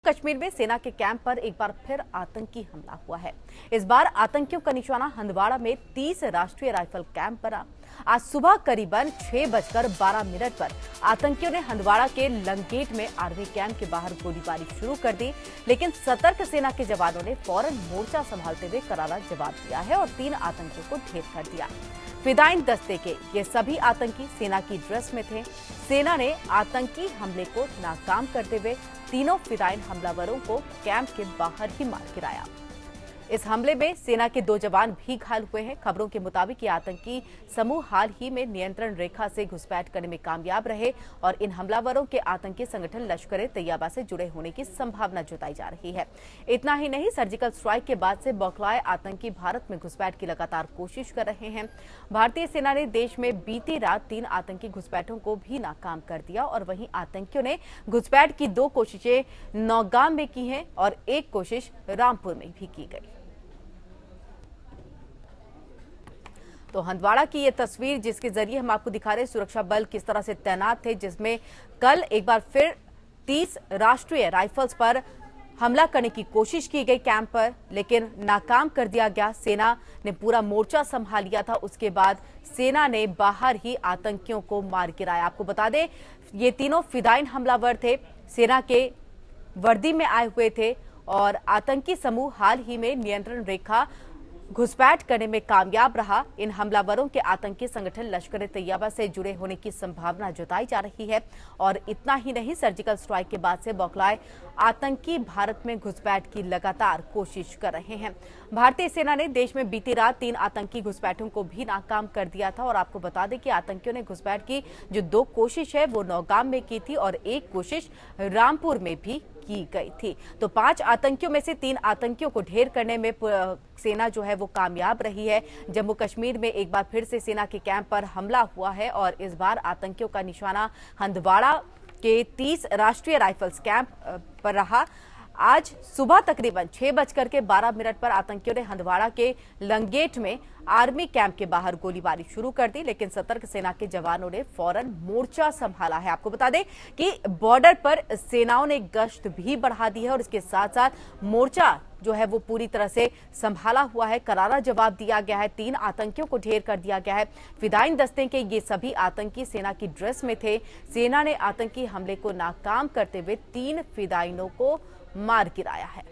कश्मीर में सेना के कैंप पर एक बार फिर आतंकी हमला हुआ है। इस बार आतंकियों का निशाना हंदवाड़ा में 30 राष्ट्रीय राइफल कैंप पर। आज सुबह करीबन 6:12 पर आतंकियों ने हंदवाड़ा के लंगेट में आर्मी कैंप के बाहर गोलीबारी शुरू कर दी, लेकिन सतर्क सेना के जवानों ने फौरन मोर्चा संभालते हुए करारा जवाब दिया है और 3 आतंकियों को ढेर कर दिया। फिदाइन दस्ते के ये सभी आतंकी सेना की ड्रेस में थे। सेना ने आतंकी हमले को नाकाम करते हुए तीनों फिदाइन हमलावरों को कैंप के बाहर ही मार गिराया। इस हमले में सेना के 2 जवान भी घायल हुए हैं। खबरों के मुताबिक ये आतंकी समूह हाल ही में नियंत्रण रेखा से घुसपैठ करने में कामयाब रहे और इन हमलावरों के आतंकी संगठन लश्कर-ए-तैयबा से जुड़े होने की संभावना जताई जा रही है। इतना ही नहीं, सर्जिकल स्ट्राइक के बाद से बौखलाए आतंकी भारत में घुसपैठ की लगातार कोशिश कर रहे हैं। भारतीय सेना ने देश में बीती रात 3 आतंकी घुसपैठों को भी नाकाम कर दिया और वहीं आतंकियों ने घुसपैठ की 2 कोशिशें नौगाम में की हैं और 1 कोशिश रामपुर में भी की गई। तो हंदवाड़ा की ये तस्वीर जिसके जरिए हम आपको दिखा रहे हैं सुरक्षा बल किस तरह से तैनात थे, जिसमें कल एक बार फिर 30 राष्ट्रीय राइफल्स पर हमला करने की कोशिश की गई कैंप पर, लेकिन नाकाम कर दिया गया। सेना ने पूरा मोर्चा संभाल लिया था। उसके बाद सेना ने बाहर ही आतंकियों को मार गिराया। आपको बता दें, ये तीनों फिदाइन हमलावर थे, सेना के वर्दी में आए हुए थे और आतंकी समूह हाल ही में नियंत्रण रेखा घुसपैठ करने में कामयाब रहा। इन हमलावरों के आतंकी संगठन लश्कर-ए-तैयबा से जुड़े होने की संभावना जताई जा रही है और इतना ही नहीं, सर्जिकल स्ट्राइक के बाद से बौखलाए आतंकी भारत में घुसपैठ की लगातार कोशिश कर रहे हैं। भारतीय सेना ने देश में बीती रात 3 आतंकी घुसपैठों को भी नाकाम कर दिया था और आपको बता दें कि आतंकियों ने घुसपैठ की जो 2 कोशिश है वो नौगाम में की थी और 1 कोशिश रामपुर में भी की गई थी। तो 5 आतंकियों में से 3 आतंकियों को ढेर करने में सेना जो है वो कामयाब रही है। जम्मू कश्मीर में एक बार फिर से सेना के कैंप पर हमला हुआ है और इस बार आतंकियों का निशाना हंदवाड़ा के 30 राष्ट्रीय राइफल्स कैंप पर रहा। आज सुबह तकरीबन 6:12 पर आतंकियों ने हंदवाड़ा के लंगेट में आर्मी कैंप के बाहर गोलीबारी शुरू कर दी, लेकिन सतर्क सेना के जवानों ने फौरन मोर्चा संभाला है। आपको बता दें कि बॉर्डर पर सेनाओं ने गश्त भी बढ़ा दी है और इसके साथ साथ मोर्चा जो है वो पूरी तरह से संभाला हुआ है। करारा जवाब दिया गया है। 3 आतंकियों को ढेर कर दिया गया है। फिदाइन दस्ते के ये सभी आतंकी सेना की ड्रेस में थे। सेना ने आतंकी हमले को नाकाम करते हुए 3 फिदाइनों को मार गिराया है।